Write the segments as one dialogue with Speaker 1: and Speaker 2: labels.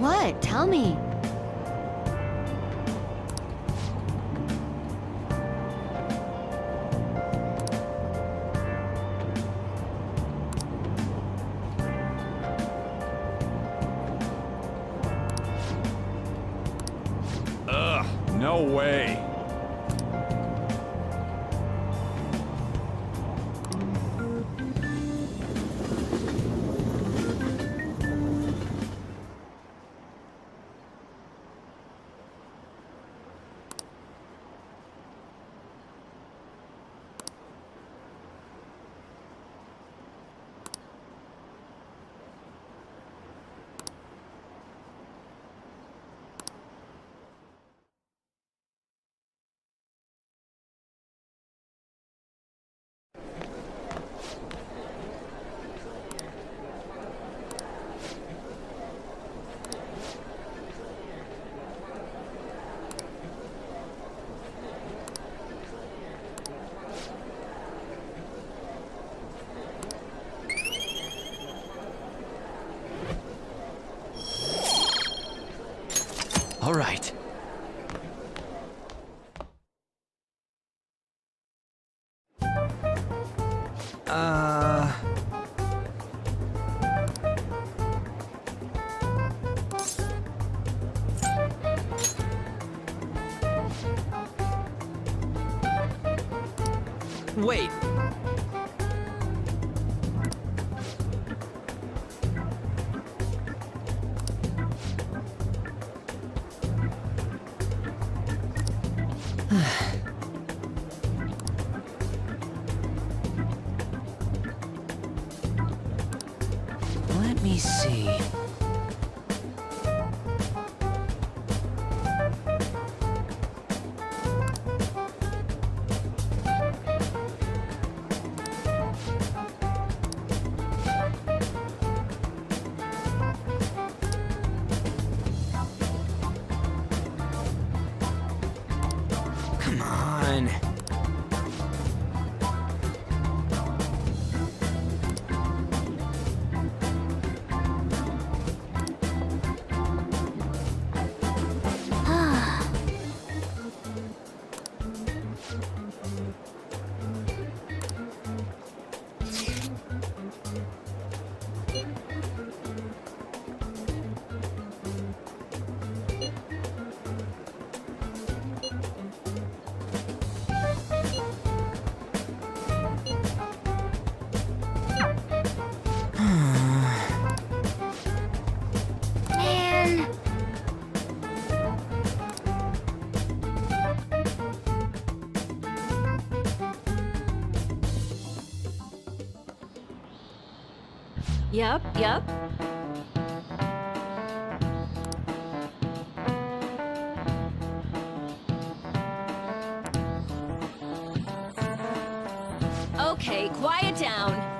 Speaker 1: What? Tell me.
Speaker 2: Ugh, no way.
Speaker 3: All right. Wait. Let me see. Come on.
Speaker 1: Man. Yep.
Speaker 4: Okay, quiet down.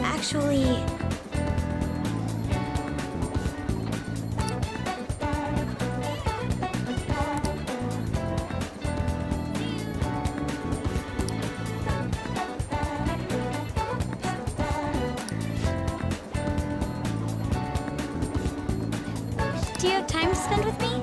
Speaker 1: Actually... Do you have time to spend with me?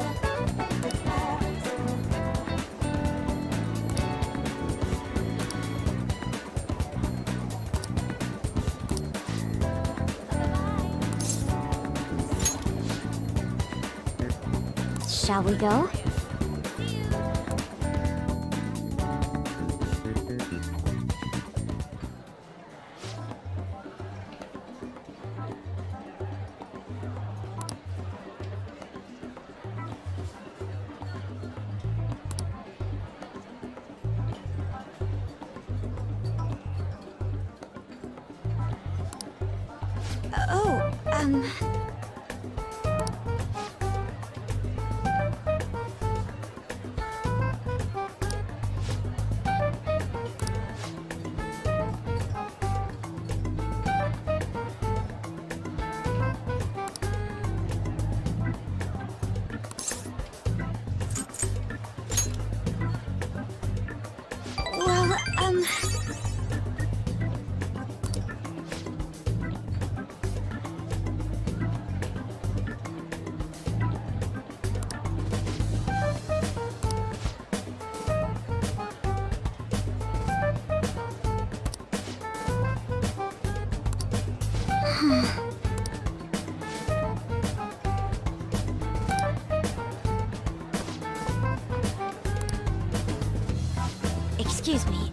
Speaker 1: Shall we go? Oh, well, excuse me.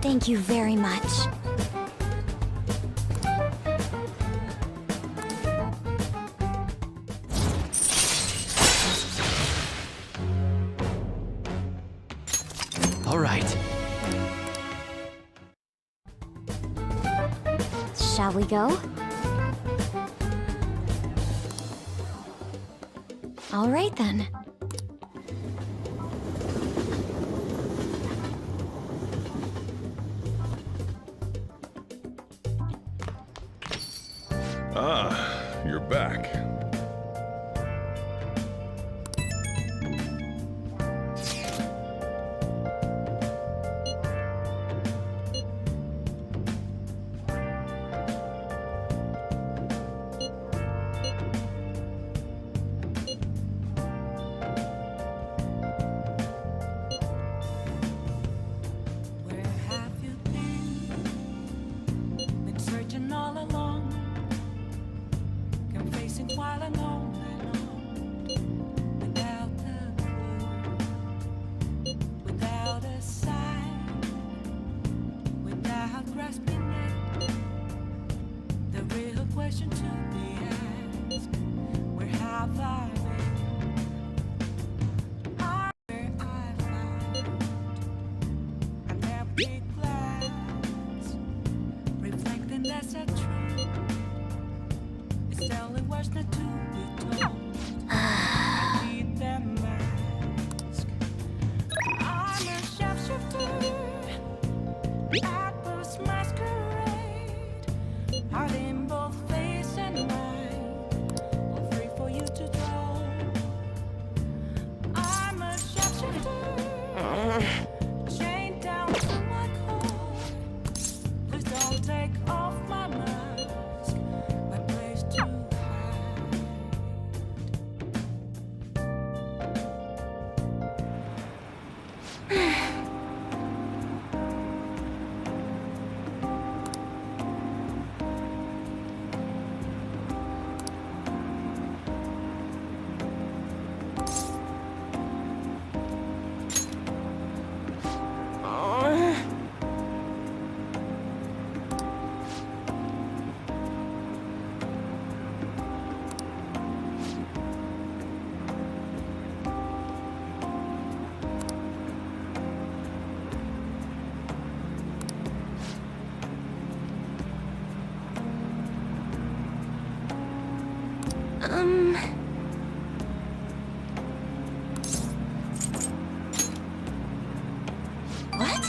Speaker 1: Thank you very much.
Speaker 3: All right.
Speaker 1: Shall we go? All right then.
Speaker 2: Ah, you're back.
Speaker 4: Where have you been? Been searching all along, confessing while alone and on, without a clue, without a sign, without grasping it. The real question to be asked: where have I been? Where I found an empty glass, reflecting that's a truth. It's telling what's not to be told. I need that mask. I'm a sharpshooter at this masquerade, hiding both face and mind, all free for you to draw. I'm a sharpshooter, chained down to my core. Please don't take off my mask, my place to hide.
Speaker 1: What?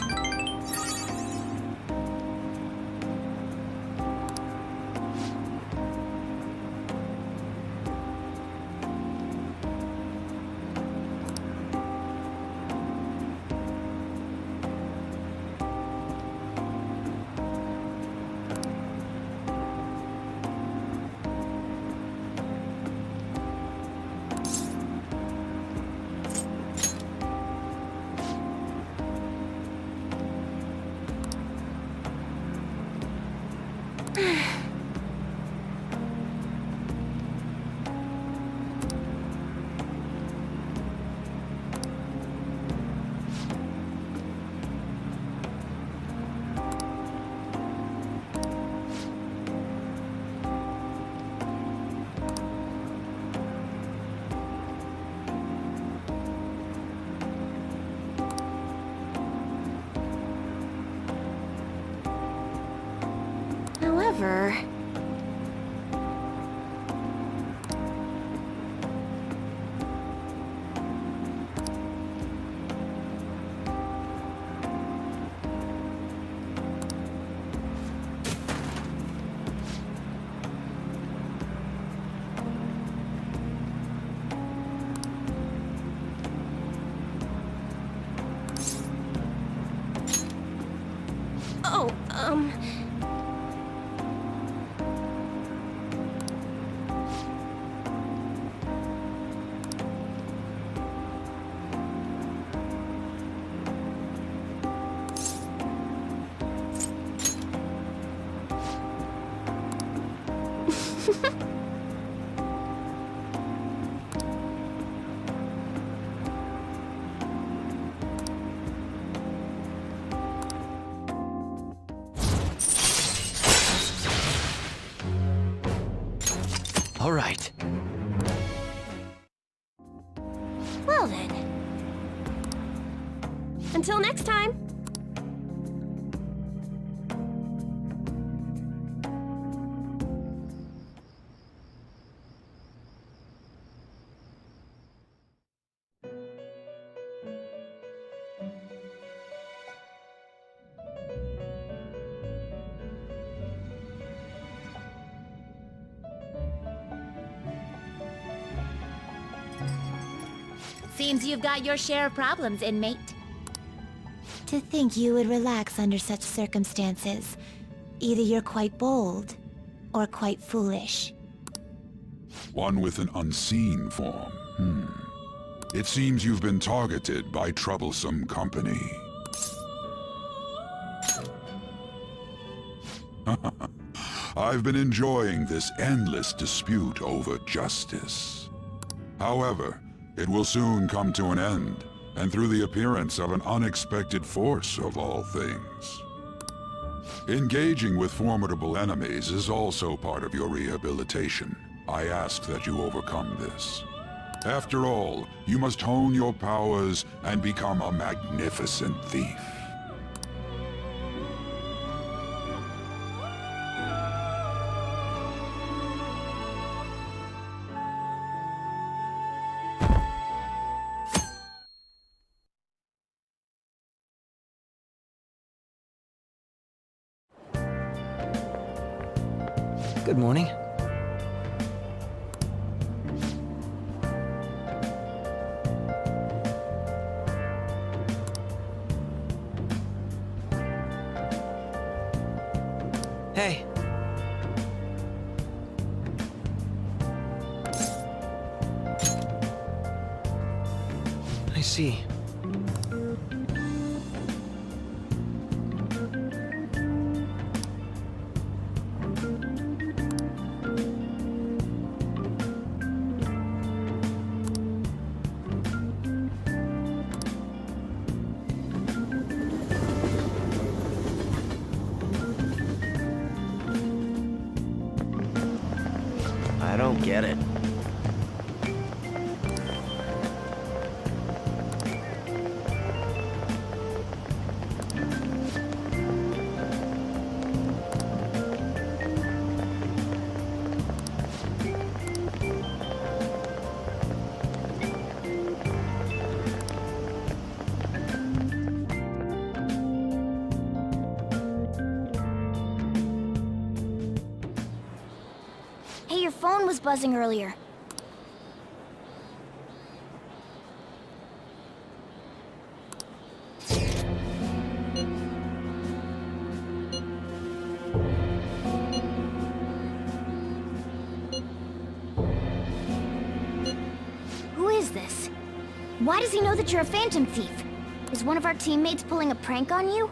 Speaker 1: Whatever. Oh,
Speaker 3: All right.
Speaker 1: Well then. Until next time.
Speaker 5: Seems you've got your share of problems, inmate.
Speaker 1: To think you would relax under such circumstances. Either you're quite bold, or quite foolish.
Speaker 2: One with an unseen form. It seems you've been targeted by troublesome company. I've been enjoying this endless dispute over justice. However, it will soon come to an end, and through the appearance of an unexpected force of all things. Engaging with formidable enemies is also part of your rehabilitation. I ask that you overcome this. After all, you must hone your powers and become a magnificent thief.
Speaker 3: Good morning. Hey. I see. I don't get it.
Speaker 1: Hey, your phone was buzzing earlier. Who is this? Why does he know that you're a phantom thief? Is one of our teammates pulling a prank on you?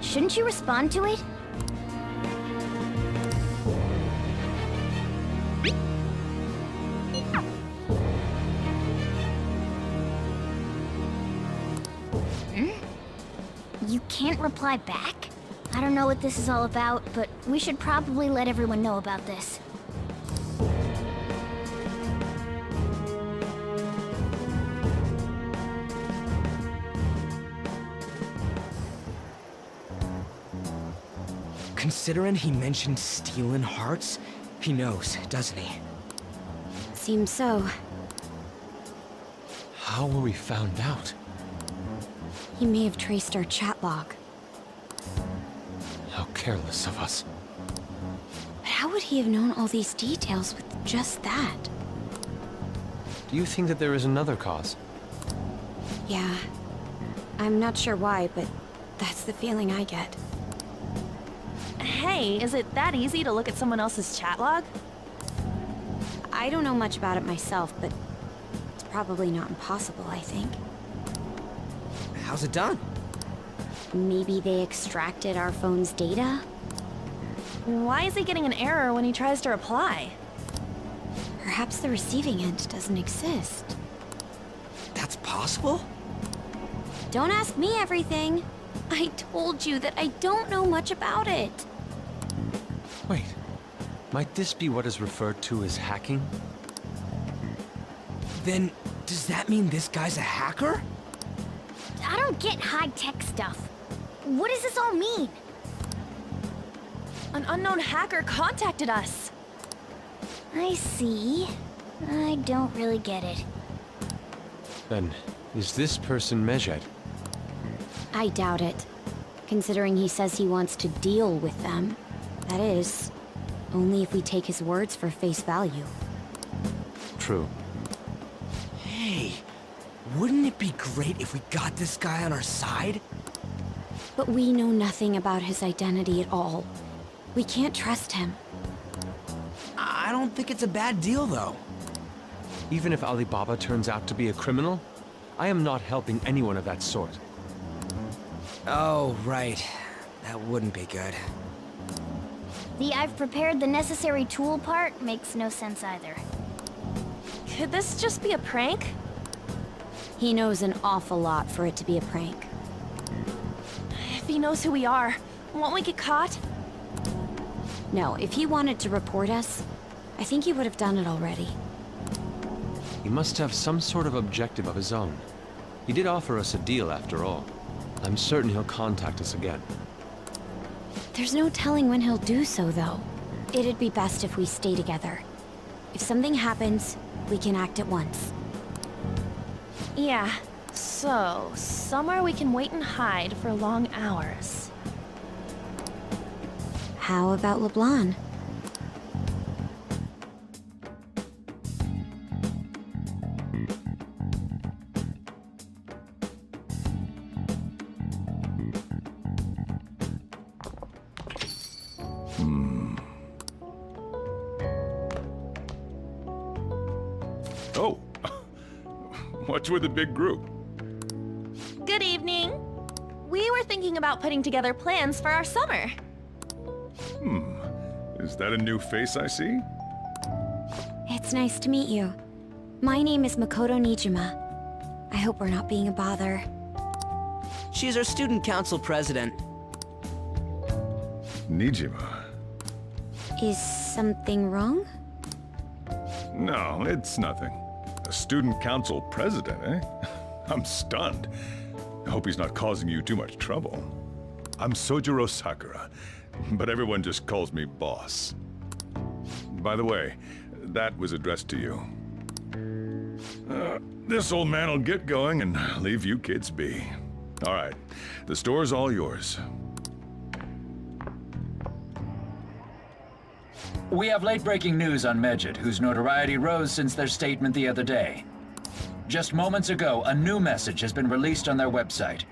Speaker 1: Shouldn't you respond to it?
Speaker 6: You can't reply back? I don't know what this is all about, but we should probably let everyone know about this.
Speaker 3: Considering he mentioned stealing hearts, he knows, doesn't he?
Speaker 6: Seems so.
Speaker 7: How were we found out?
Speaker 6: He may have traced our chat log.
Speaker 7: How careless of us.
Speaker 6: But how would he have known all these details with just that?
Speaker 7: Do you think that there is another cause?
Speaker 6: Yeah. I'm not sure why, but that's the feeling I get.
Speaker 5: Hey, is it that easy to look at someone else's chat log?
Speaker 6: I don't know much about it myself, but it's probably not impossible, I think.
Speaker 3: How's it done?
Speaker 6: Maybe they extracted our phone's data?
Speaker 5: Why is he getting an error when he tries to reply?
Speaker 6: Perhaps the receiving end doesn't exist.
Speaker 3: That's possible?
Speaker 6: Don't ask me everything. I told you that I don't know much about it.
Speaker 7: Wait, might this be what is referred to as hacking?
Speaker 3: Then, does that mean this guy's a hacker?
Speaker 6: I don't get high-tech stuff. What does this all mean?
Speaker 5: An unknown hacker contacted us.
Speaker 6: I see. I don't really get it.
Speaker 7: Then, is this person Medjed?
Speaker 6: I doubt it. Considering he says he wants to deal with them. That is, only if we take his words for face value.
Speaker 7: True.
Speaker 3: Hey, wouldn't it be great if we got this guy on our side?
Speaker 6: But we know nothing about his identity at all. We can't trust him.
Speaker 3: I don't think it's a bad deal, though.
Speaker 7: Even if Alibaba turns out to be a criminal, I am not helping anyone of that sort.
Speaker 3: Oh, right. That wouldn't be good.
Speaker 6: The "I've prepared the necessary tool" part makes no sense either.
Speaker 5: Could this just be a prank?
Speaker 6: He knows an awful lot for it to be a prank.
Speaker 5: If he knows who we are, won't we get caught?
Speaker 6: No, if he wanted to report us, I think he would have done it already.
Speaker 7: He must have some sort of objective of his own. He did offer us a deal after all. I'm certain he'll contact us again.
Speaker 6: There's no telling when he'll do so, though. It'd be best if we stay together. If something happens, we can act at once.
Speaker 5: Yeah, so somewhere we can wait and hide for long hours.
Speaker 6: How about LeBlanc?
Speaker 2: Oh, what's with the big group?
Speaker 5: Good evening. We were thinking about putting together plans for our summer.
Speaker 2: Is that a new face I see?
Speaker 6: It's nice to meet you. My name is Makoto Nijima. I hope we're not being a bother.
Speaker 3: She's our student council president.
Speaker 2: Nijima.
Speaker 6: Is something wrong?
Speaker 2: No, it's nothing. A student council president, eh? I'm stunned. I hope he's not causing you too much trouble. I'm Sojiro Sakura, but everyone just calls me boss. By the way, that was addressed to you. This old man will get going and leave you kids be. All right, the store's all yours.
Speaker 8: We have late-breaking news on Medjed, whose notoriety rose since their statement the other day. Just moments ago, a new message has been released on their website.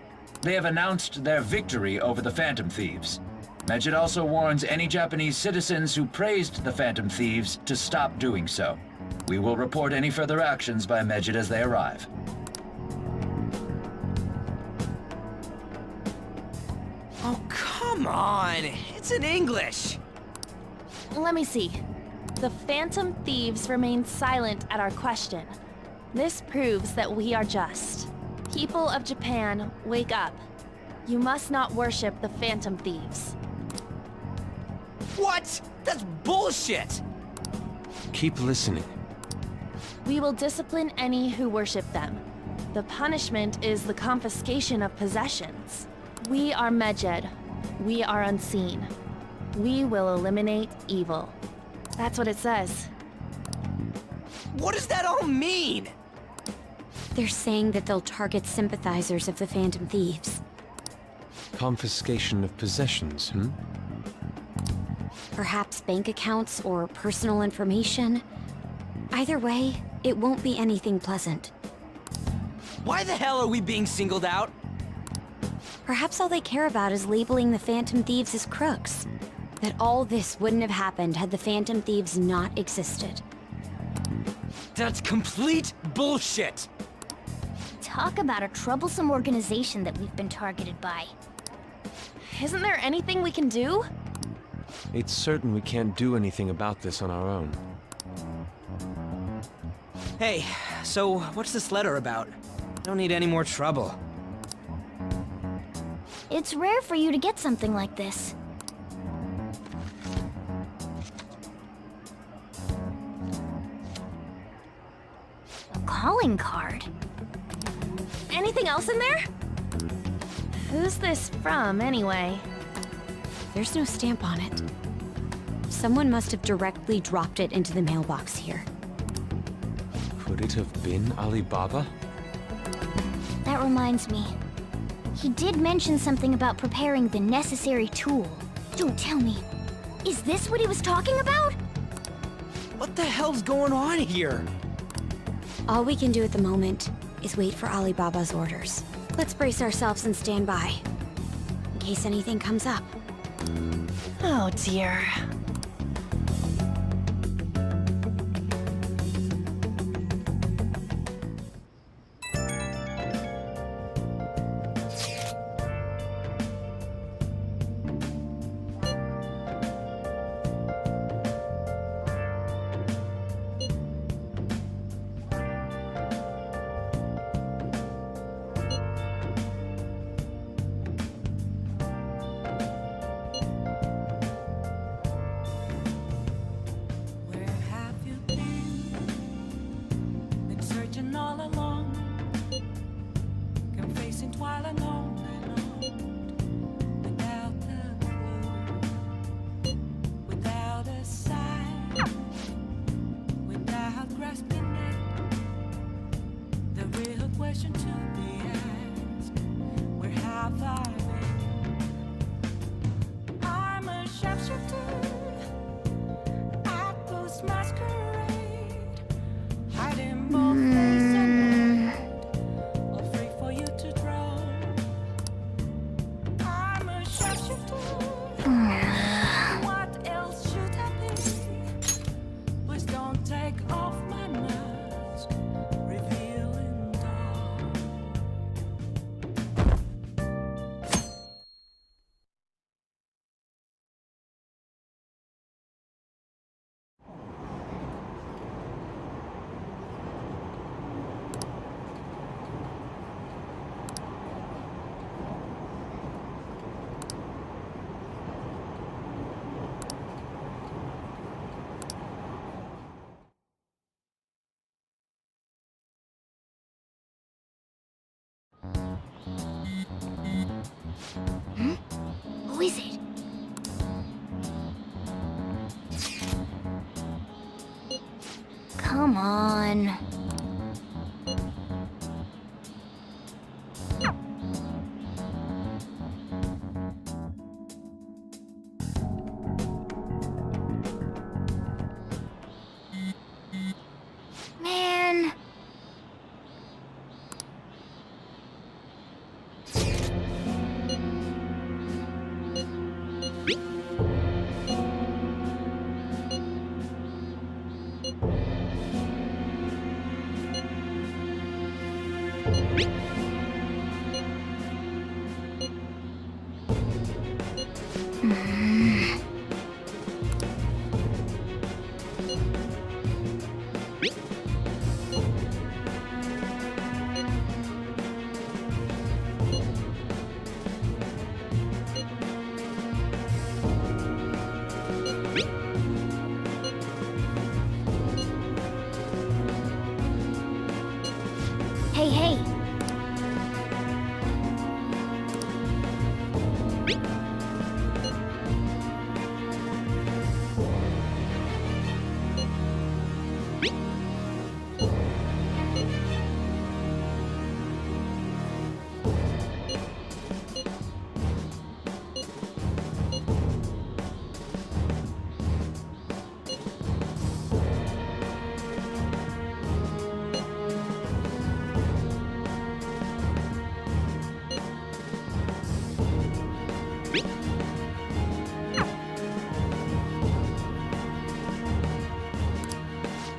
Speaker 8: They have announced their victory over the Phantom Thieves. Medjed also warns any Japanese citizens who praised the Phantom Thieves to stop doing so. We will report any further actions by Medjed as they arrive.
Speaker 3: Oh, come on! It's in English!
Speaker 5: Let me see. The Phantom Thieves remained silent at our question. This proves that we are just. People of Japan, wake up. You must not worship the Phantom Thieves.
Speaker 3: What? That's bullshit!
Speaker 7: Keep listening.
Speaker 5: We will discipline any who worship them. The punishment is the confiscation of possessions. We are Medjed. We are unseen. We will eliminate evil. That's what it says.
Speaker 3: What does that all mean?
Speaker 6: They're saying that they'll target sympathizers of the Phantom Thieves.
Speaker 7: Confiscation of possessions,
Speaker 6: Perhaps bank accounts or personal information. Either way, it won't be anything pleasant.
Speaker 3: Why the hell are we being singled out?
Speaker 6: Perhaps all they care about is labeling the Phantom Thieves as crooks. That all this wouldn't have happened had the Phantom Thieves not existed.
Speaker 3: That's complete bullshit!
Speaker 9: Talk about a troublesome organization that we've been targeted by.
Speaker 5: Isn't there anything we can do?
Speaker 7: It's certain we can't do anything about this on our own.
Speaker 3: Hey, so what's this letter about? I don't need any more trouble.
Speaker 9: It's rare for you to get something like this. A calling card?
Speaker 5: Anything else in there? Who's this from, anyway?
Speaker 6: There's no stamp on it. Someone must have directly dropped it into the mailbox here.
Speaker 7: Could it have been Alibaba?
Speaker 9: That reminds me. He did mention something about preparing the necessary tool. Don't tell me. Is this what he was talking about?
Speaker 3: What the hell's going on here?
Speaker 6: All we can do at the moment is wait for Alibaba's orders. Let's brace ourselves and stand by, in case anything comes up.
Speaker 5: Oh dear.
Speaker 4: Where have you been? Been searching all along, confessing twilight on and on, without a clue, without a sign, without grasping it. The real question to be asked: where have I been? I'm a sharpshooter. Masquerade, hiding both face and mind, all free for you to draw. I'm a sharpshooter. What else should I be? Please don't take off my mask, revealing dark.
Speaker 9: Who is it? Come on. Man. Hey, hey!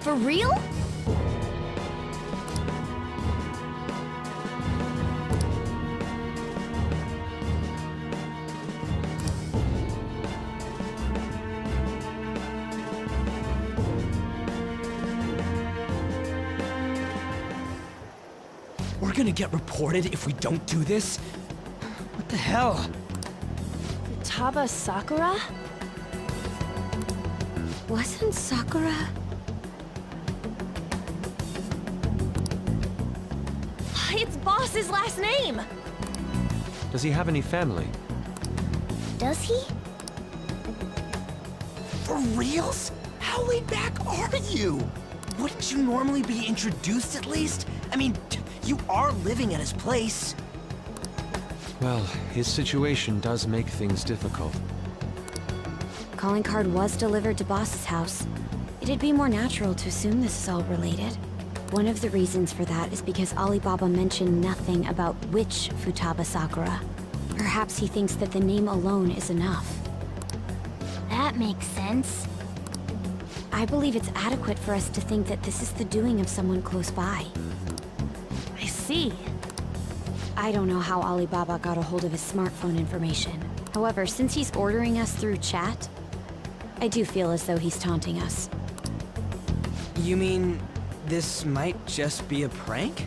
Speaker 9: For real?
Speaker 3: We're gonna get reported if we don't do this? What the hell?
Speaker 5: Futaba Sakura?
Speaker 6: Wasn't Sakura...
Speaker 5: It's Boss's last name!
Speaker 7: Does he have any family?
Speaker 9: Does he?
Speaker 3: For reals? How laid back are you? Wouldn't you normally be introduced at least? I mean, you are living at his place.
Speaker 7: Well, his situation does make things difficult.
Speaker 6: Calling card was delivered to Boss's house. It'd be more natural to assume this is all related. One of the reasons for that is because Alibaba mentioned nothing about which Futaba Sakura. Perhaps he thinks that the name alone is enough.
Speaker 9: That makes sense.
Speaker 6: I believe it's adequate for us to think that this is the doing of someone close by.
Speaker 5: I see.
Speaker 6: I don't know how Alibaba got a hold of his smartphone information. However, since he's ordering us through chat, I do feel as though he's taunting us.
Speaker 3: You mean this might just be a prank?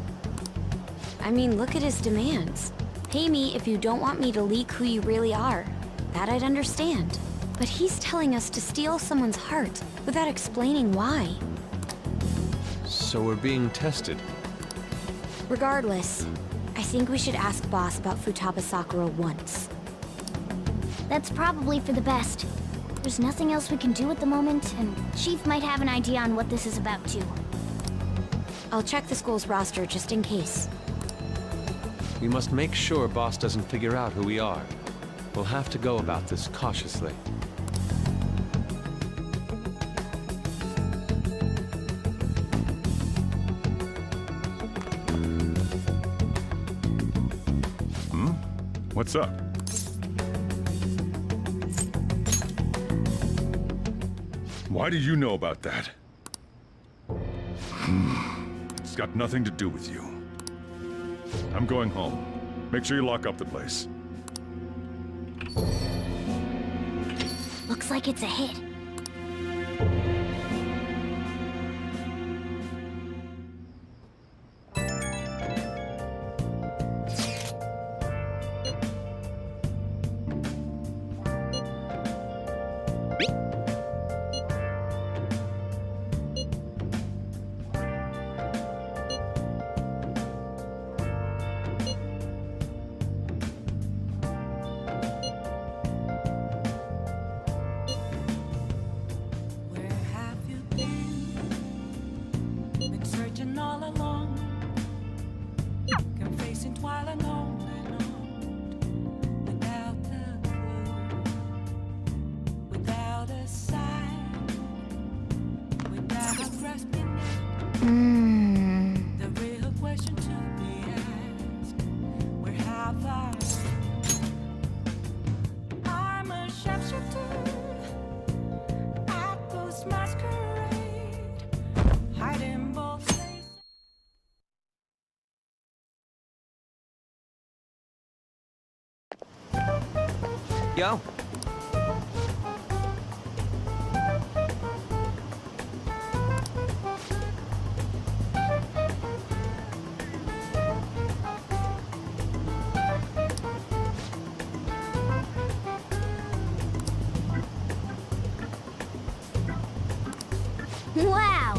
Speaker 6: I mean, look at his demands. Pay me if you don't want me to leak who you really are. That I'd understand. But he's telling us to steal someone's heart without explaining why.
Speaker 7: So we're being tested.
Speaker 6: Regardless, I think we should ask Boss about Futaba Sakura once.
Speaker 9: That's probably for the best. There's nothing else we can do at the moment, and Chief might have an idea on what this is about too.
Speaker 6: I'll check the school's roster just in case.
Speaker 7: We must make sure Boss doesn't figure out who we are. We'll have to go about this cautiously.
Speaker 10: What's up? Why do you know about that? It's got nothing to do with you. I'm going home. Make sure you lock up the place.
Speaker 9: Looks like it's a hit.
Speaker 4: Where have you been? Been searching all along, confessing while alone and on, without a clue, without a sign, without grasping the real question to be asked. Where have I? I'm a sharpshooter. Masquerade, hiding both places.
Speaker 3: Yo.
Speaker 9: Wow!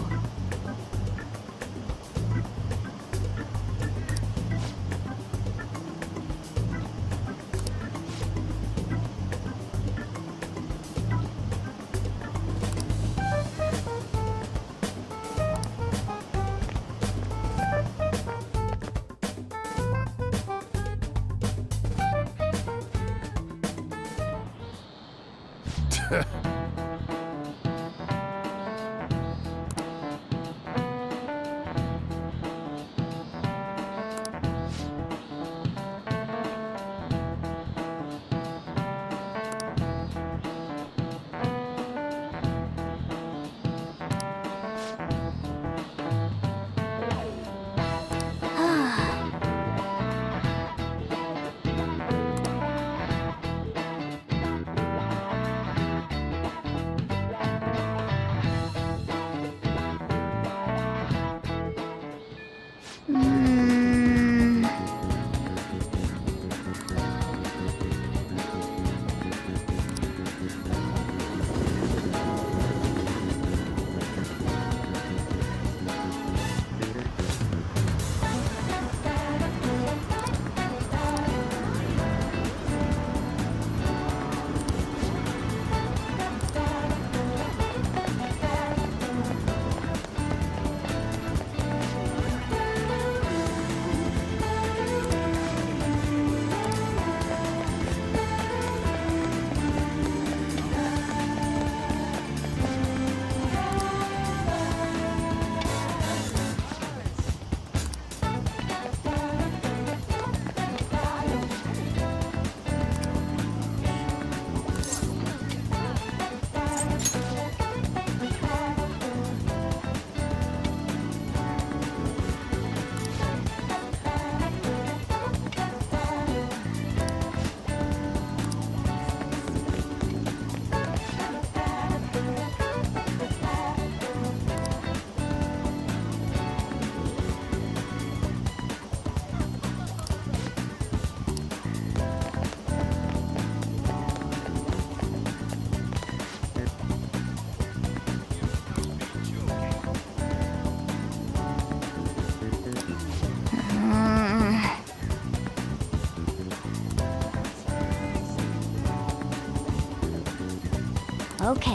Speaker 9: Okay.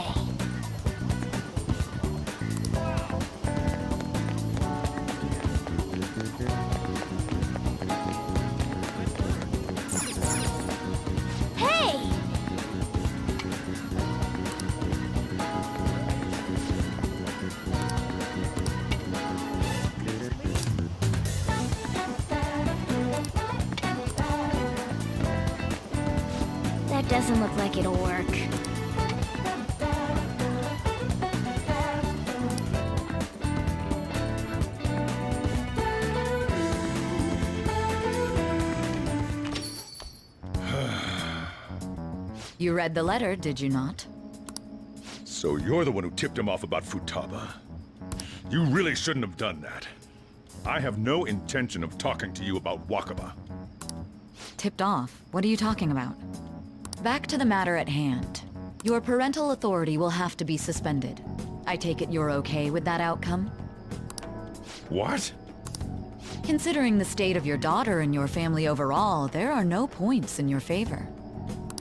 Speaker 9: Hey! That doesn't look like it'll work.
Speaker 11: You read the letter, did you not?
Speaker 10: So you're the one who tipped him off about Futaba. You really shouldn't have done that. I have no intention of talking to you about Wakaba.
Speaker 11: Tipped off? What are you talking about? Back to the matter at hand. Your parental authority will have to be suspended. I take it you're okay with that outcome?
Speaker 10: What?
Speaker 11: Considering the state of your daughter and your family overall, there are no points in your favor.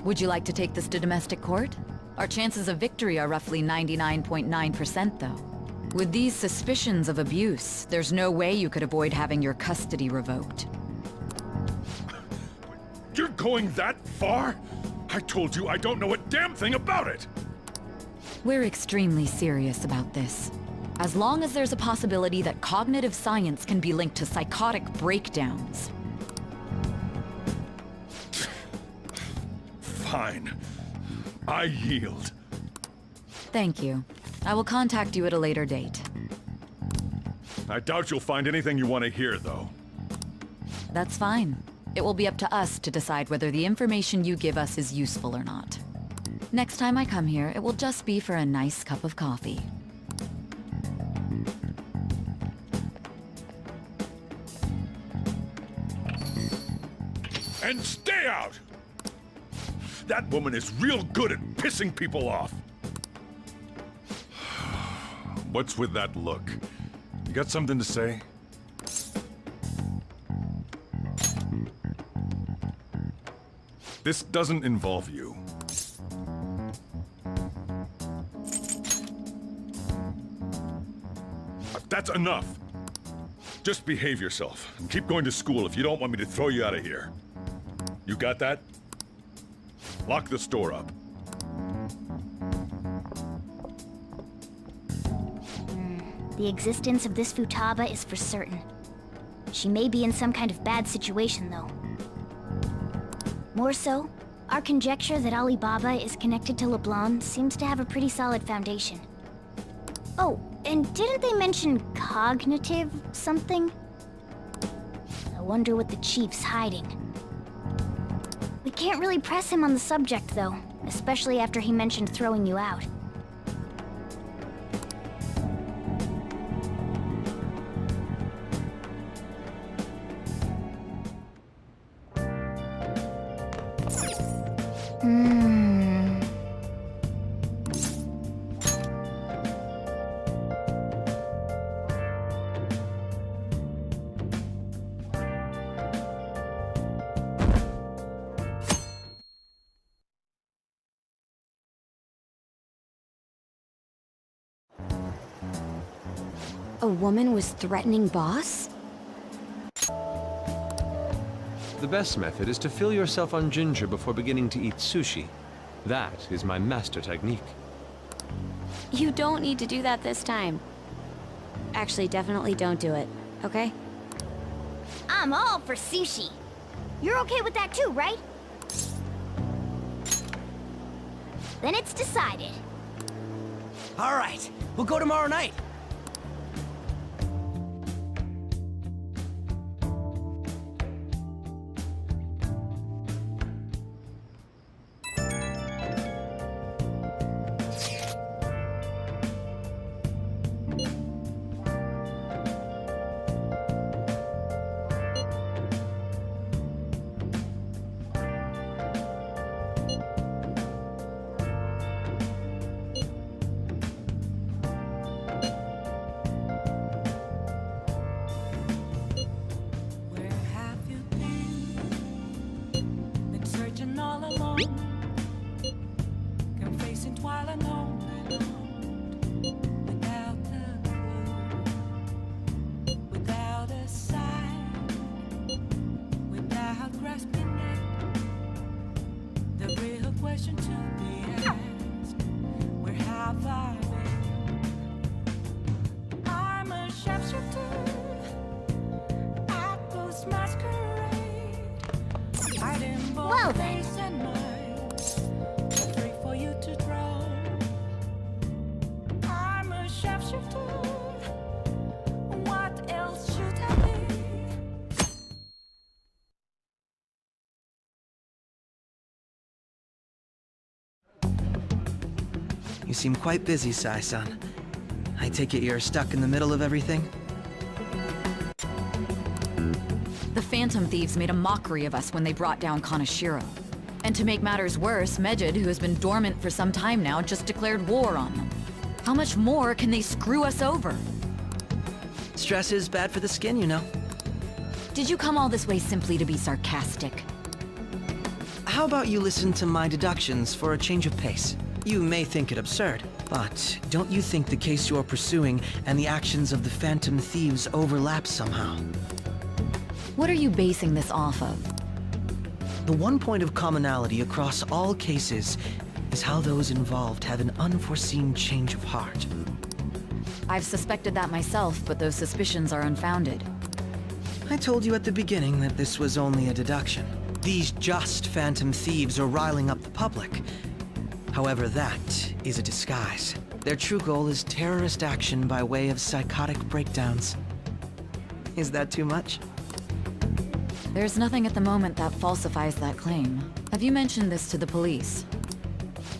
Speaker 11: Would you like to take this to domestic court? Our chances of victory are roughly 99.9% though. With these suspicions of abuse, there's no way you could avoid having your custody revoked.
Speaker 10: You're going that far? I told you I don't know a damn thing about it!
Speaker 11: We're extremely serious about this. As long as there's a possibility that cognitive science can be linked to psychotic breakdowns.
Speaker 10: Fine. I yield.
Speaker 11: Thank you. I will contact you at a later date.
Speaker 10: I doubt you'll find anything you want to hear, though.
Speaker 11: That's fine. It will be up to us to decide whether the information you give us is useful or not. Next time I come here, it will just be for a nice cup of coffee.
Speaker 10: And stay out! That woman is real good at pissing people off. What's with that look? You got something to say? This doesn't involve you. That's enough. Just behave yourself and keep going to school if you don't want me to throw you out of here. You got that? Lock the store up.
Speaker 9: The existence of this Futaba is for certain. She may be in some kind of bad situation, though. More so, our conjecture that Alibaba is connected to LeBlanc seems to have a pretty solid foundation. Oh, and didn't they mention cognitive something? I wonder what the chief's hiding. We can't really press him on the subject, though, especially after he mentioned throwing you out.
Speaker 6: A woman was threatening Boss?
Speaker 7: The best method is to fill yourself on ginger before beginning to eat sushi. That is my master technique.
Speaker 6: You don't need to do that this time. Actually, definitely don't do it, okay?
Speaker 9: I'm all for sushi. You're okay with that too, right? Then it's decided.
Speaker 3: All right, we'll go tomorrow night.
Speaker 4: Where have you been? Been searching all alone, confessing while alone, without a clue, without a sign, without grasping it. The real question to be asked: where have I been? I'm a sharpshooter.
Speaker 9: Well then.
Speaker 4: Free for you to draw. I'm a sharpshooter. What else should I be?
Speaker 3: You seem quite busy, Sai-san. I take it you're stuck in the middle of everything?
Speaker 11: The Phantom Thieves made a mockery of us when they brought down Kaneshiro. And to make matters worse, Mejid, who has been dormant for some time now, just declared war on them. How much more can they screw us over?
Speaker 3: Stress is bad for the skin, you know.
Speaker 11: Did you come all this way simply to be sarcastic?
Speaker 3: How about you listen to my deductions for a change of pace? You may think it absurd, but don't you think the case you're pursuing and the actions of the Phantom Thieves overlap somehow?
Speaker 11: What are you basing this off of?
Speaker 3: The one point of commonality across all cases is how those involved have an unforeseen change of heart.
Speaker 11: I've suspected that myself, but those suspicions are unfounded.
Speaker 3: I told you at the beginning that this was only a deduction. These just Phantom Thieves are riling up the public. However, that is a disguise. Their true goal is terrorist action by way of psychotic breakdowns. Is that too much?
Speaker 11: There's nothing at the moment that falsifies that claim. Have you mentioned this to the police?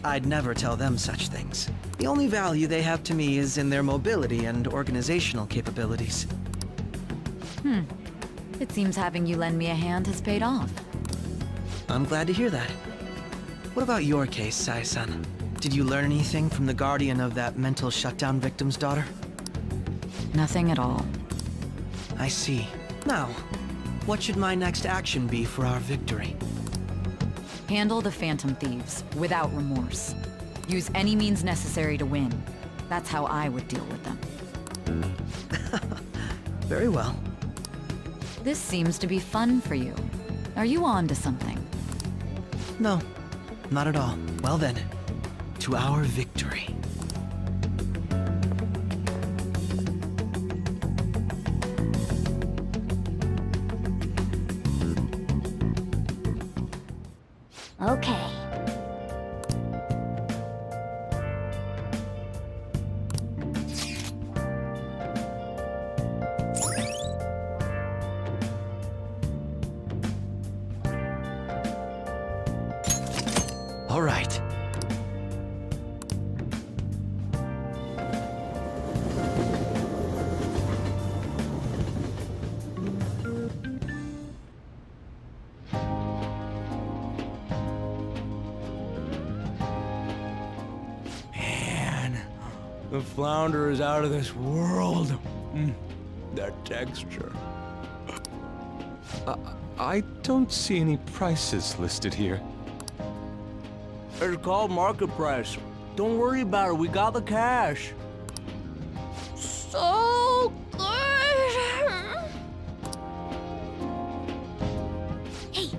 Speaker 3: I'd never tell them such things. The only value they have to me is in their mobility and organizational capabilities.
Speaker 11: It seems having you lend me a hand has paid off.
Speaker 3: I'm glad to hear that. What about your case, Sai-san? Did you learn anything from the guardian of that mental shutdown victim's daughter?
Speaker 11: Nothing at all.
Speaker 3: I see. Now, what should my next action be for our victory?
Speaker 11: Handle the Phantom Thieves, without remorse. Use any means necessary to win. That's how I would deal with them.
Speaker 3: Very well.
Speaker 11: This seems to be fun for you. Are you on to something?
Speaker 3: No, not at all. Well then, to our victory.
Speaker 9: Okay.
Speaker 3: All right.
Speaker 12: Man, the flounder is out of this world. That texture.
Speaker 7: I don't see any prices listed here.
Speaker 12: It's called market price. Don't worry about it, we got the cash.
Speaker 5: So good!
Speaker 9: Hey,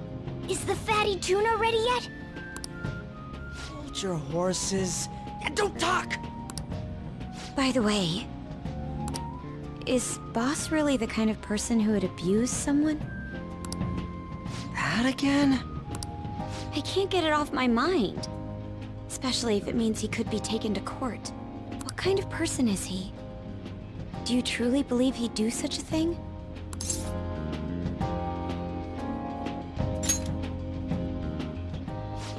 Speaker 9: is the fatty tuna ready yet?
Speaker 3: Hold your horses and don't talk!
Speaker 6: By the way, is Boss really the kind of person who would abuse someone?
Speaker 3: That again?
Speaker 6: I can't get it off my mind. Especially if it means he could be taken to court. What kind of person is he? Do you truly believe he'd do such a thing?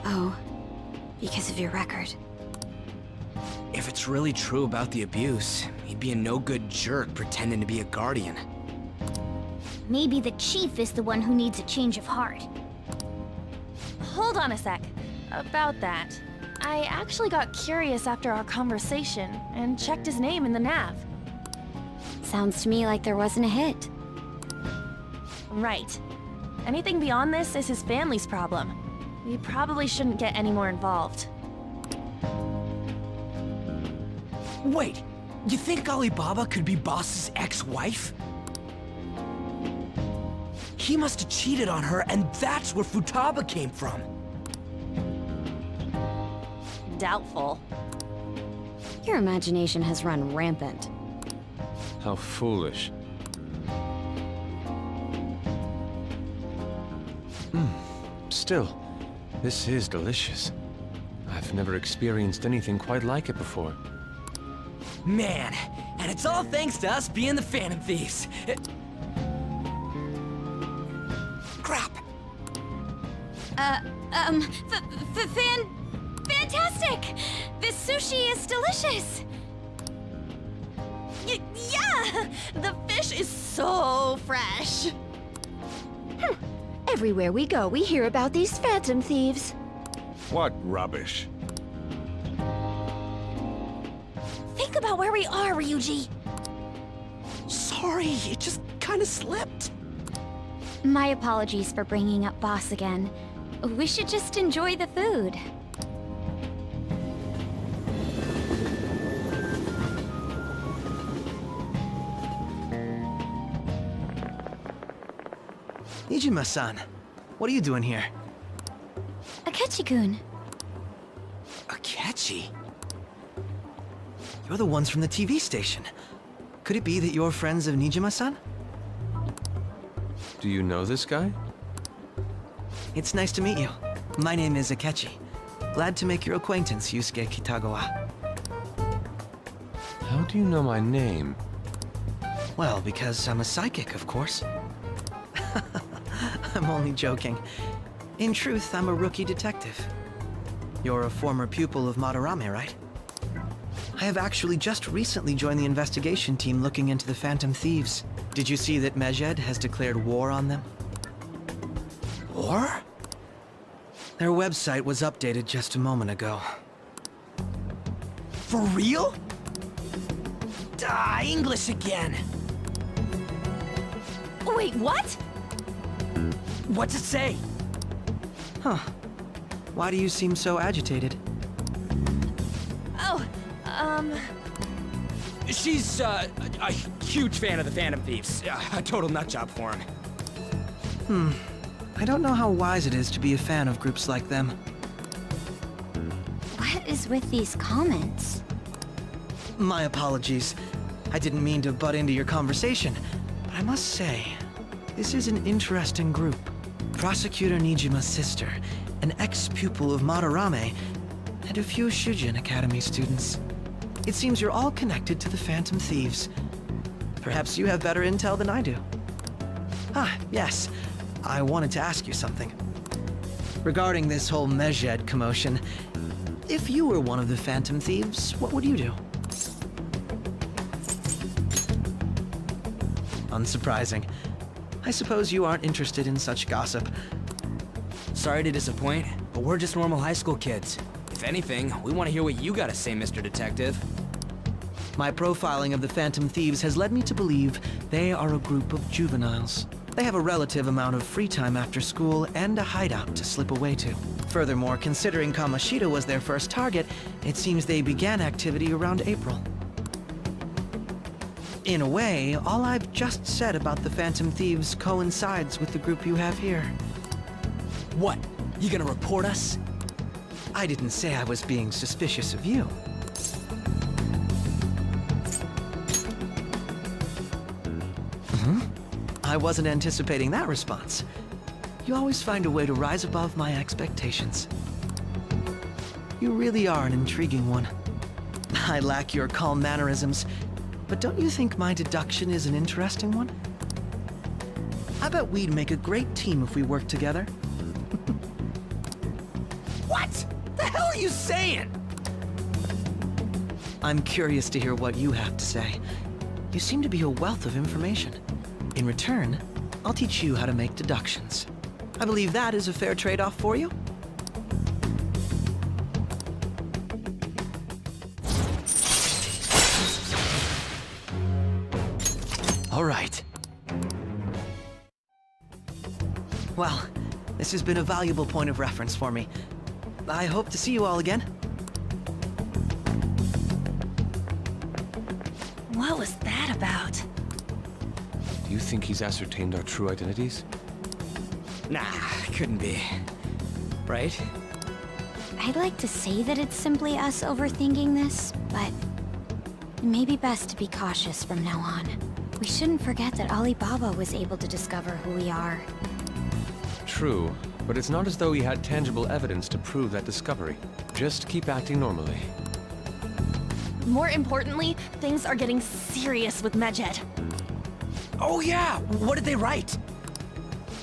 Speaker 6: Oh, because of your record.
Speaker 3: If it's really true about the abuse, he'd be a no-good jerk pretending to be a guardian.
Speaker 9: Maybe the chief is the one who needs a change of heart.
Speaker 5: Hold on a sec. About that. I actually got curious after our conversation and checked his name in the nav.
Speaker 6: Sounds to me like there wasn't a hit.
Speaker 5: Right. Anything beyond this is his family's problem. We probably shouldn't get any more involved.
Speaker 3: Wait, you think Alibaba could be Boss's ex-wife? He must have cheated on her, and that's where Futaba came from.
Speaker 5: Doubtful.
Speaker 6: Your imagination has run rampant.
Speaker 7: How foolish. Still, this is delicious. I've never experienced anything quite like it before.
Speaker 3: Man, and it's all thanks to us being the Phantom Thieves. Crap.
Speaker 6: Fantastic! This sushi is delicious!
Speaker 5: Yeah! The fish is so fresh!
Speaker 1: Everywhere we go, we hear about these phantom thieves.
Speaker 10: What rubbish.
Speaker 5: Think about where we are, Ryuji!
Speaker 3: Sorry, it just kind of slipped.
Speaker 1: My apologies for bringing up Boss again. We should just enjoy the food.
Speaker 3: Nijima-san, what are you doing here?
Speaker 1: Akechi-kun.
Speaker 3: Akechi? You're the ones from the TV station. Could it be that you're friends of Nijima-san?
Speaker 7: Do you know this guy?
Speaker 3: It's nice to meet you. My name is Akechi. Glad to make your acquaintance, Yusuke Kitagawa.
Speaker 7: How do you know my name?
Speaker 3: Well, because I'm a psychic, of course. I'm only joking. In truth, I'm a rookie detective. You're a former pupil of Madarame, right? I have actually just recently joined the investigation team looking into the Phantom Thieves. Did you see that Medjed has declared war on them? War? Their website was updated just a moment ago. For real? English again!
Speaker 5: Wait, what?
Speaker 3: What's it say? Huh. Why do you seem so agitated?
Speaker 5: Oh,
Speaker 12: She's, a huge fan of the Phantom Thieves. A total nutjob for him.
Speaker 3: I don't know how wise it is to be a fan of groups like them.
Speaker 1: What is with these comments?
Speaker 3: My apologies. I didn't mean to butt into your conversation, but I must say, this is an interesting group. Prosecutor Nijima's sister, an ex-pupil of Madarame, and a few Shujin Academy students. It seems you're all connected to the Phantom Thieves. Perhaps you have better intel than I do. Ah, yes. I wanted to ask you something. Regarding this whole Medjed commotion, if you were one of the Phantom Thieves, what would you do? Unsurprising. I suppose you aren't interested in such gossip.
Speaker 12: Sorry to disappoint, but we're just normal high school kids. If anything, we want to hear what you gotta say, Mr. Detective.
Speaker 3: My profiling of the Phantom Thieves has led me to believe they are a group of juveniles. They have a relative amount of free time after school and a hideout to slip away to. Furthermore, considering Kamoshida was their first target, it seems they began activity around April. In a way, all I've just said about the Phantom Thieves coincides with the group you have here.
Speaker 12: What? You gonna report us?
Speaker 3: I didn't say I was being suspicious of you. I wasn't anticipating that response. You always find a way to rise above my expectations. You really are an intriguing one. I lack your calm mannerisms, but don't you think my deduction is an interesting one? I bet we'd make a great team if we worked together.
Speaker 12: What? The hell are you saying?
Speaker 3: I'm curious to hear what you have to say. You seem to be a wealth of information. In return, I'll teach you how to make deductions. I believe that is a fair trade-off for you. All right. Well, this has been a valuable point of reference for me. I hope to see you all again.
Speaker 5: What was that about?
Speaker 7: Do you think he's ascertained our true identities?
Speaker 12: Nah, couldn't be. Right?
Speaker 6: I'd like to say that it's simply us overthinking this, but it may be best to be cautious from now on. We shouldn't forget that Alibaba was able to discover who we are.
Speaker 7: True, but it's not as though he had tangible evidence to prove that discovery. Just keep acting normally.
Speaker 5: More importantly, things are getting serious with Medjed.
Speaker 12: Oh yeah! What did they write?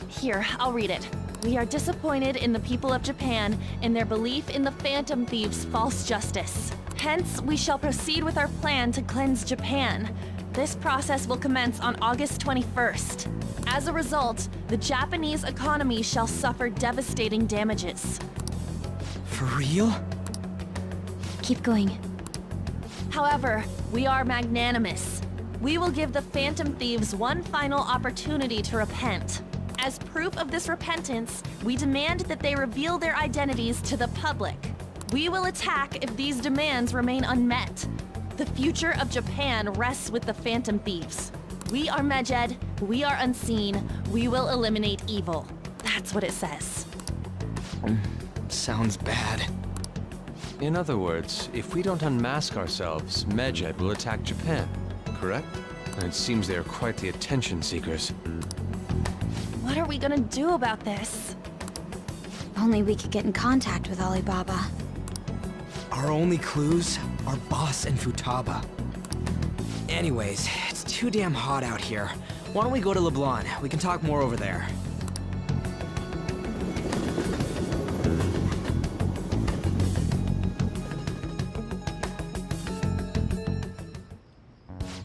Speaker 5: Here, I'll read it. We are disappointed in the people of Japan in their belief in the Phantom Thieves' false justice. Hence, we shall proceed with our plan to cleanse Japan. This process will commence on August 21st. As a result, the Japanese economy shall suffer devastating damages.
Speaker 12: For real?
Speaker 6: Keep going.
Speaker 5: However, we are magnanimous. We will give the Phantom Thieves one final opportunity to repent. As proof of this repentance, we demand that they reveal their identities to the public. We will attack if these demands remain unmet. The future of Japan rests with the Phantom Thieves. We are Medjed, we are unseen, we will eliminate evil. That's what it says.
Speaker 12: Sounds bad.
Speaker 7: In other words, if we don't unmask ourselves, Medjed will attack Japan, correct? And it seems they are quite the attention seekers.
Speaker 5: What are we gonna do about this?
Speaker 6: Only we could get in contact with Alibaba.
Speaker 12: Our only clues are Boss and Futaba. Anyways, it's too damn hot out here. Why don't we go to Leblon? We can talk more over there.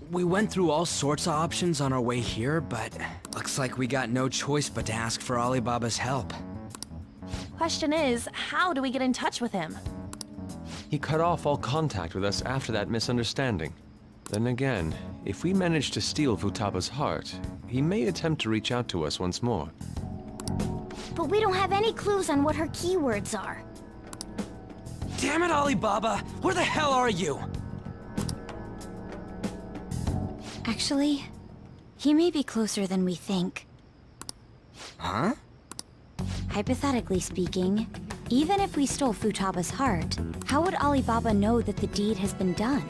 Speaker 12: We went through all sorts of options on our way here, but looks like we got no choice but to ask for Alibaba's help.
Speaker 5: Question is, how do we get in touch with him?
Speaker 7: He cut off all contact with us after that misunderstanding. Then again, if we manage to steal Futaba's heart, he may attempt to reach out to us once more.
Speaker 9: But we don't have any clues on what her keywords are.
Speaker 12: Damn it, Alibaba! Where the hell are you?
Speaker 6: Actually, he may be closer than we think.
Speaker 12: Huh?
Speaker 6: Hypothetically speaking, even if we stole Futaba's heart, how would Alibaba know that the deed has been done?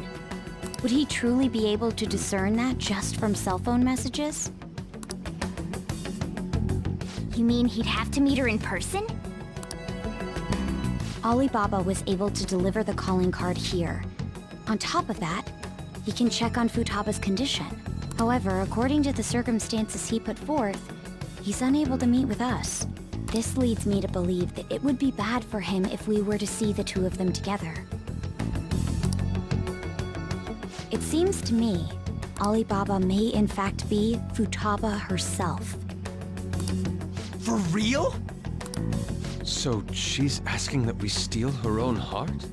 Speaker 6: Would he truly be able to discern that just from cell phone messages?
Speaker 9: You mean he'd have to meet her in person?
Speaker 6: Alibaba was able to deliver the calling card here. On top of that, he can check on Futaba's condition. However, according to the circumstances he put forth, he's unable to meet with us. This leads me to believe that it would be bad for him if we were to see the two of them together. It seems to me, Alibaba may in fact be Futaba herself.
Speaker 12: For real?
Speaker 7: So she's asking that we steal her own heart?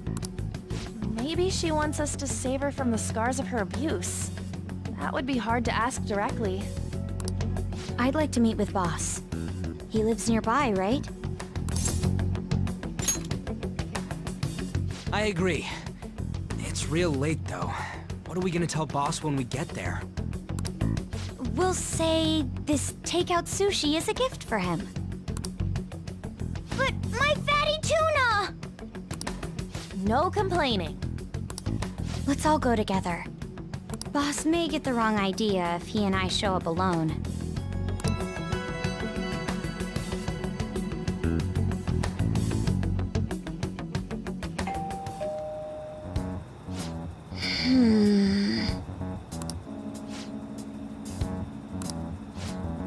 Speaker 5: Maybe she wants us to save her from the scars of her abuse. That would be hard to ask directly.
Speaker 6: I'd like to meet with Boss. He lives nearby, right?
Speaker 12: I agree. It's real late, though. What are we gonna tell Boss when we get there?
Speaker 6: We'll say this takeout sushi is a gift for him.
Speaker 9: But my fatty tuna!
Speaker 5: No complaining.
Speaker 6: Let's all go together. Boss may get the wrong idea if he and I show up alone.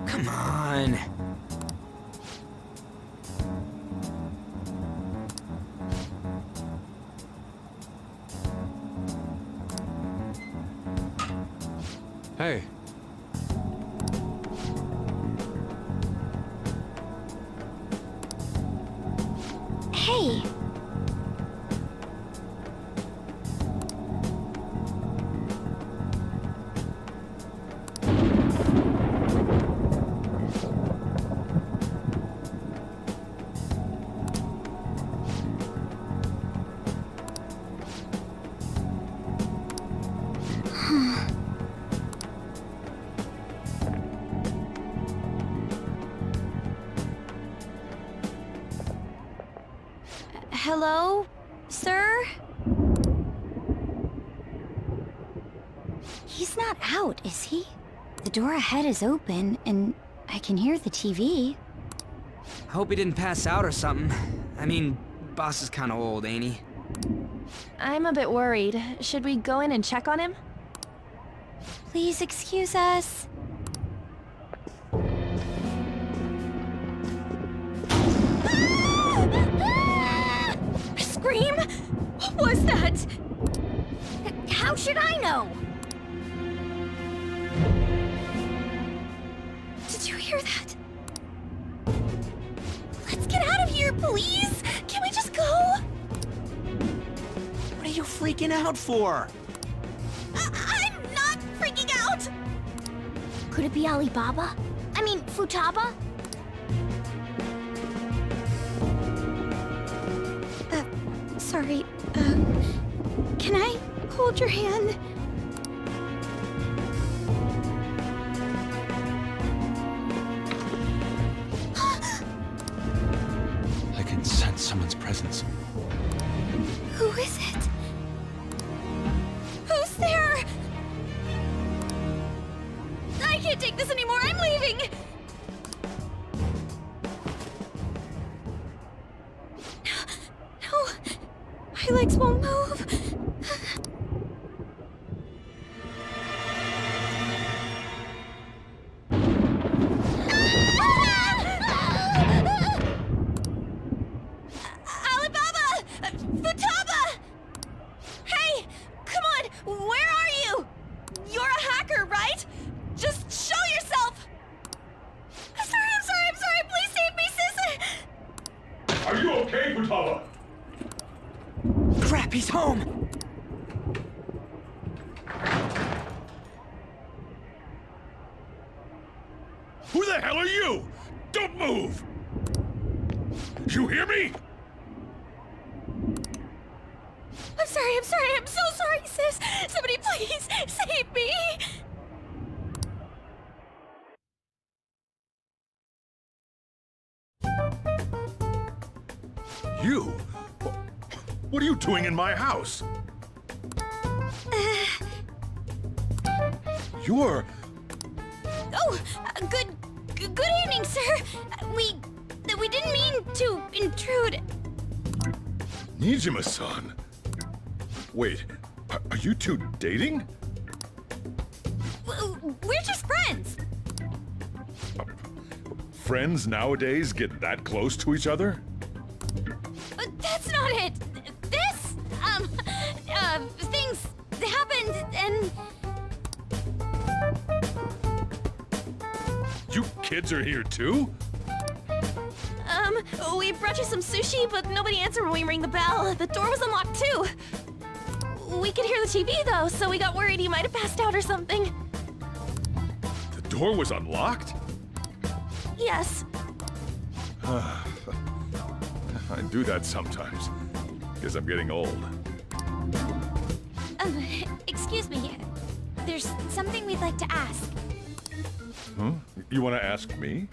Speaker 12: Come on.
Speaker 7: Hey.
Speaker 6: Hey! Hello, sir? He's not out, is he? The door ahead is open, and I can hear the TV.
Speaker 12: I hope he didn't pass out or something. I mean, Boss is kinda old, ain't he?
Speaker 5: I'm a bit worried. Should we go in and check on him?
Speaker 6: Please excuse us.
Speaker 9: Scream? What was that? How should I know?
Speaker 6: Did you hear that?
Speaker 9: Let's get out of here, please! Can we just go?
Speaker 12: What are you freaking out for?
Speaker 9: I'm not freaking out! Could it be Alibaba? I mean, Futaba?
Speaker 6: Sorry, can I hold your hand?
Speaker 7: I can sense someone's presence.
Speaker 6: Who is it? Who's there?
Speaker 9: I can't take this anymore, I'm leaving!
Speaker 6: No, my legs won't move.
Speaker 9: Alibaba! Futaba! Hey! Come on! Where are you? You're a hacker, right? Just show yourself! I'm sorry! Please save me, sis!
Speaker 10: Are you okay, Futaba?
Speaker 12: Crap, he's home!
Speaker 10: Who the hell are you? Don't move! You hear me?
Speaker 9: I'm so sorry, sis! Somebody please save me!
Speaker 10: You? What are you doing in my house? You're...
Speaker 9: Oh, Good evening, sir. We didn't mean to intrude.
Speaker 10: Nijima-san. Wait, are you two dating?
Speaker 9: We're just friends.
Speaker 10: Friends nowadays get that close to each other?
Speaker 9: That's not it. This, things happened and...
Speaker 10: You kids are here too?
Speaker 5: We brought you some sushi, but nobody answered when we rang the bell. The door was unlocked too. We could hear the TV though, so we got worried you might have passed out or something.
Speaker 10: The door was unlocked?
Speaker 5: Yes.
Speaker 10: I do that sometimes. Guess I'm getting old.
Speaker 9: Excuse me. There's something we'd like to ask.
Speaker 10: Huh? You want to ask me?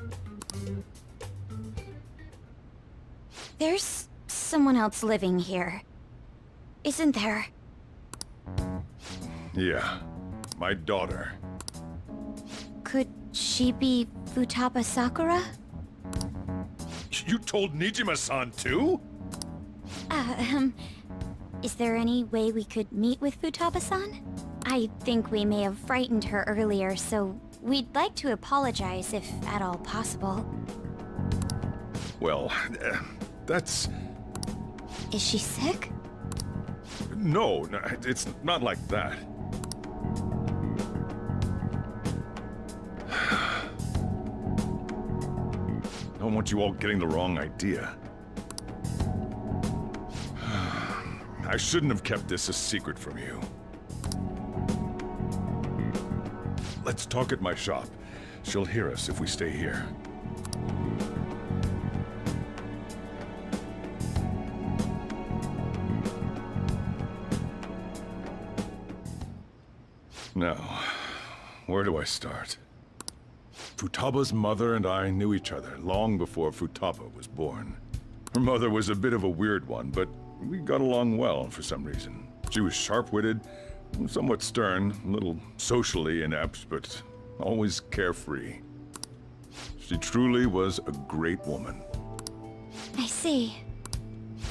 Speaker 6: There's someone else living here. Isn't there?
Speaker 10: Yeah, my daughter.
Speaker 6: Could she be Futaba Sakura?
Speaker 10: You told Nijima-san too?
Speaker 6: Is there any way we could meet with Futaba-san? I think we may have frightened her earlier, so we'd like to apologize if at all possible.
Speaker 10: Well, that's...
Speaker 6: Is she sick?
Speaker 10: No, it's not like that. I don't want you all getting the wrong idea. I shouldn't have kept this a secret from you. Let's talk at my shop. She'll hear us if we stay here. Now, where do I start? Futaba's mother and I knew each other long before Futaba was born. Her mother was a bit of a weird one, but we got along well for some reason. She was sharp-witted, somewhat stern, a little socially inept, but always carefree. She truly was a great woman.
Speaker 6: I see.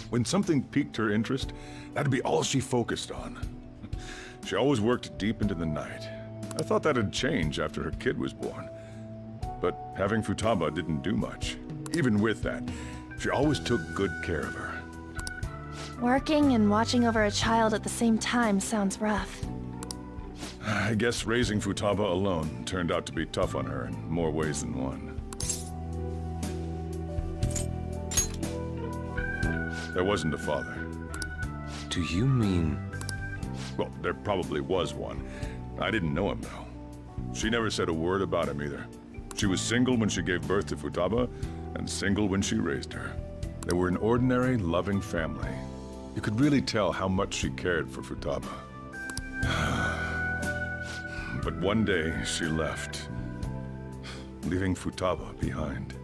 Speaker 10: When something piqued her interest, that'd be all she focused on. She always worked deep into the night. I thought that'd change after her kid was born. But having Futaba didn't do much. Even with that, she always took good care of her.
Speaker 5: Working and watching over a child at the same time sounds rough.
Speaker 10: I guess raising Futaba alone turned out to be tough on her in more ways than one. There wasn't a father.
Speaker 7: Do you mean...
Speaker 10: Well, there probably was one. I didn't know him, though. She never said a word about him either. She was single when she gave birth to Futaba, and single when she raised her. They were an ordinary, loving family. You could really tell how much she cared for Futaba. But one day, she left, leaving Futaba behind.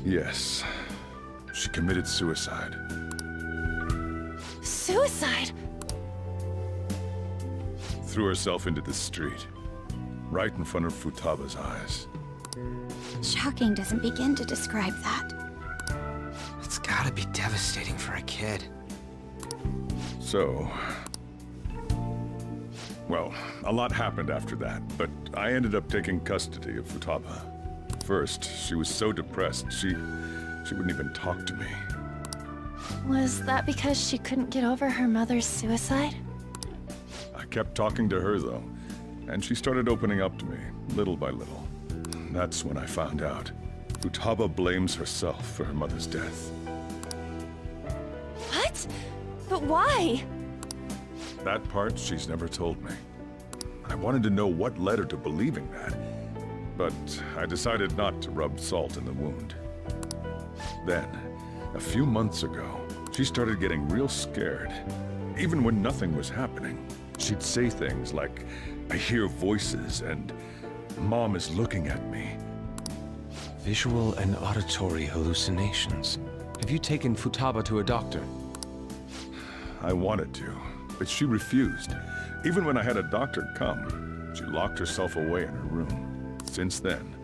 Speaker 10: Yes, she committed suicide.
Speaker 5: Suicide?
Speaker 10: Threw herself into the street, right in front of Futaba's eyes.
Speaker 6: Shocking doesn't begin to describe that.
Speaker 12: It's gotta be devastating for a kid.
Speaker 10: So... Well, a lot happened after that, but I ended up taking custody of Futaba. First, she was so depressed, she wouldn't even talk to me.
Speaker 5: Was that because she couldn't get over her mother's suicide?
Speaker 10: I kept talking to her, though, and she started opening up to me, little by little. That's when I found out. Futaba blames herself for her mother's death.
Speaker 5: What? But why?
Speaker 10: That part she's never told me. I wanted to know what led her to believing that, but I decided not to rub salt in the wound. Then, a few months ago, she started getting real scared. Even when nothing was happening, she'd say things like, "I hear voices," and "Mom is looking at me."
Speaker 7: Visual and auditory hallucinations. Have you taken Futaba to a doctor?
Speaker 10: I wanted to, but she refused. Even when I had a doctor come, she locked herself away in her room. Since then,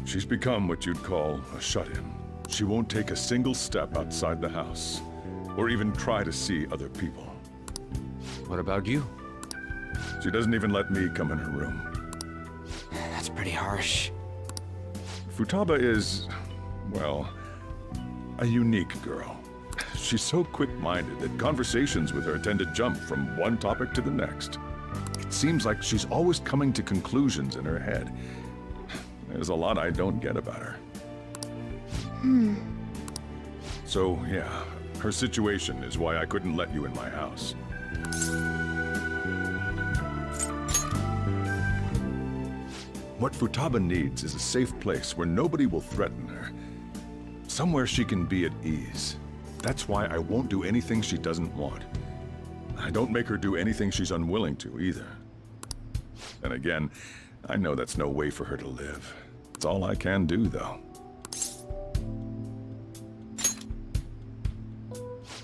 Speaker 10: she's become what you'd call a shut-in. She won't take a single step outside the house, or even try to see other people.
Speaker 7: What about you?
Speaker 10: She doesn't even let me come in her room.
Speaker 12: That's pretty harsh.
Speaker 10: Futaba is, well, a unique girl. She's so quick-minded that conversations with her tend to jump from one topic to the next. It seems like she's always coming to conclusions in her head. There's a lot I don't get about her. So, yeah, her situation is why I couldn't let you in my house. What Futaba needs is a safe place where nobody will threaten her. Somewhere she can be at ease. That's why I won't do anything she doesn't want. I don't make her do anything she's unwilling to, either. And again, I know that's no way for her to live. It's all I can do, though.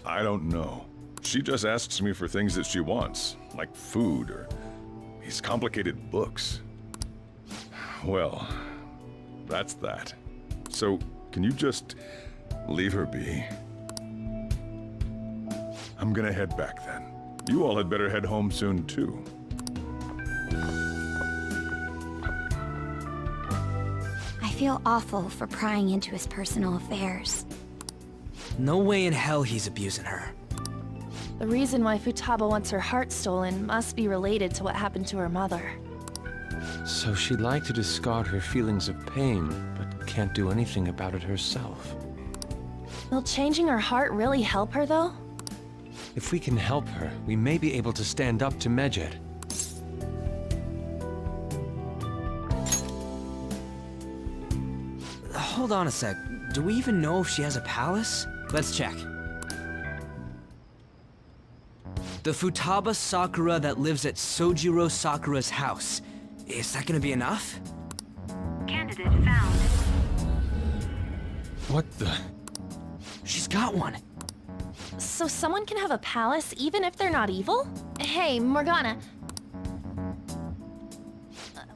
Speaker 10: I don't know. She just asks me for things that she wants, like food or these complicated books. Well, that's that. So, can you just leave her be? I'm gonna head back then. You all had better head home soon, too.
Speaker 6: I feel awful for prying into his personal affairs.
Speaker 12: No way in hell he's abusing her.
Speaker 5: The reason why Futaba wants her heart stolen must be related to what happened to her mother.
Speaker 7: So she'd like to discard her feelings of pain, but can't do anything about it herself.
Speaker 5: Will changing her heart really help her, though?
Speaker 7: If we can help her, we may be able to stand up to Medjed.
Speaker 12: Hold on a sec. Do we even know if she has a palace? Let's check. The Futaba Sakura that lives at Sojiro Sakura's house. Is that gonna be enough?
Speaker 6: Candidate found.
Speaker 7: What the?
Speaker 12: She's got one.
Speaker 5: So someone can have a palace even if they're not evil? Hey, Morgana.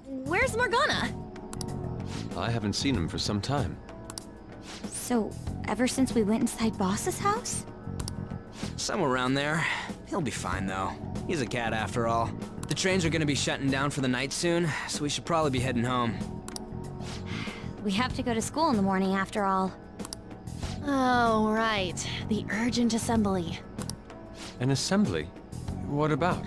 Speaker 5: Where's Morgana?
Speaker 7: I haven't seen him for some time.
Speaker 6: So, ever since we went inside Boss's house?
Speaker 12: Somewhere around there. He'll be fine, though. He's a cat after all. The trains are gonna be shutting down for the night soon, so we should probably be heading home.
Speaker 6: We have to go to school in the morning after all.
Speaker 5: Oh, right. The urgent assembly.
Speaker 7: An assembly? What about?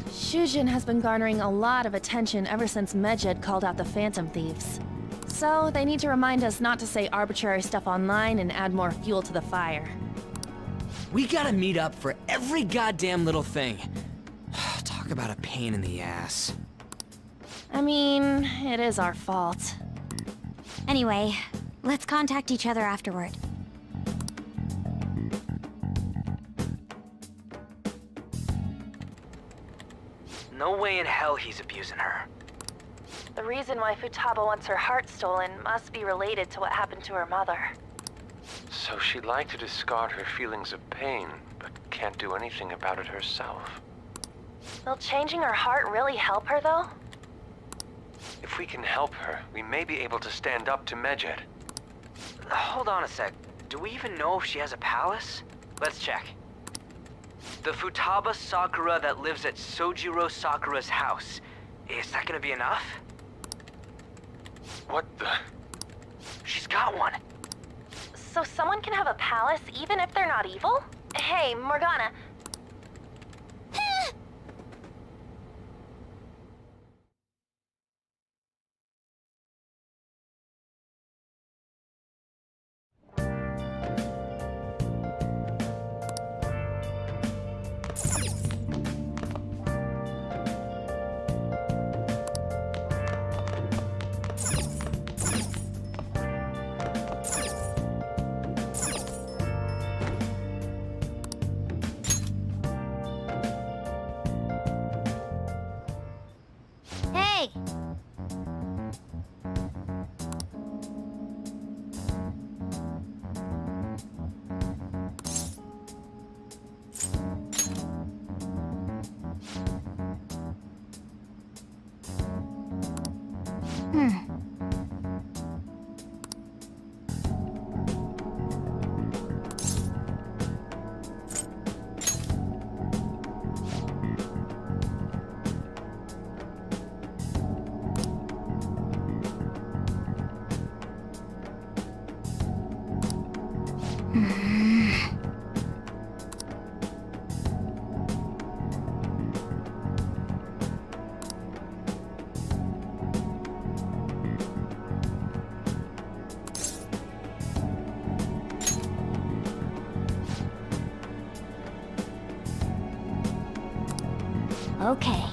Speaker 5: Shujin has been garnering a lot of attention ever since Medjed called out the Phantom Thieves. So, they need to remind us not to say arbitrary stuff online and add more fuel to the fire.
Speaker 12: We gotta meet up for every goddamn little thing. Talk about a pain in the ass.
Speaker 5: I mean, it is our fault.
Speaker 6: Anyway, let's contact each other afterward.
Speaker 12: No way in hell he's abusing her.
Speaker 5: The reason why Futaba wants her heart stolen must be related to what happened to her mother.
Speaker 7: So she'd like to discard her feelings of pain, but can't do anything about it herself.
Speaker 5: Will changing her heart really help her, though?
Speaker 7: If we can help her, we may be able to stand up to Medjed.
Speaker 12: Hold on a sec. Do we even know if she has a palace? Let's check. The Futaba Sakura that lives at Sojiro Sakura's house. Is that gonna be enough?
Speaker 7: What the?
Speaker 12: She's got one.
Speaker 5: So someone can have a palace even if they're not evil? Hey, Morgana.
Speaker 9: Okay.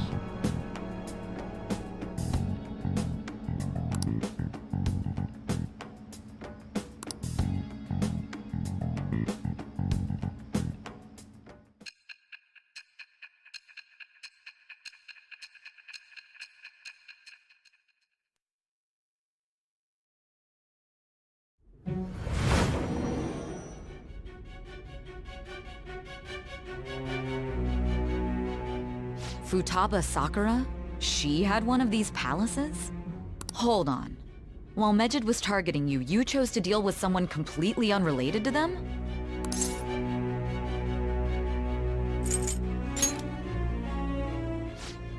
Speaker 11: Futaba Sakura? She had one of these palaces? Hold on. While Mejid was targeting you, you chose to deal with someone completely unrelated to them?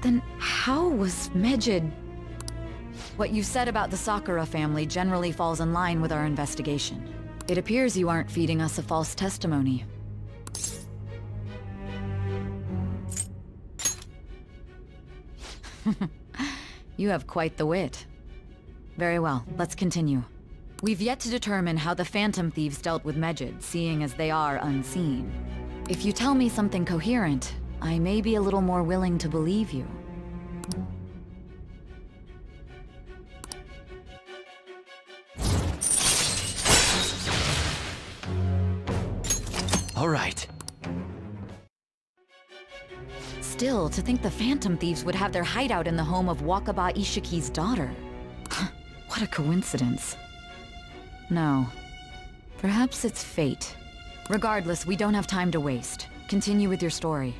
Speaker 11: Then how was Mejid... What you said about the Sakura family generally falls in line with our investigation. It appears you aren't feeding us a false testimony. You have quite the wit. Very well, let's continue. We've yet to determine how the Phantom Thieves dealt with Mejid, seeing as they are unseen. If you tell me something coherent, I may be a little more willing to believe you.
Speaker 7: All right.
Speaker 11: Still, to think the Phantom Thieves would have their hideout in the home of Wakaba Ishiki's daughter. What a coincidence. No. Perhaps it's fate. Regardless, we don't have time to waste. Continue with your story.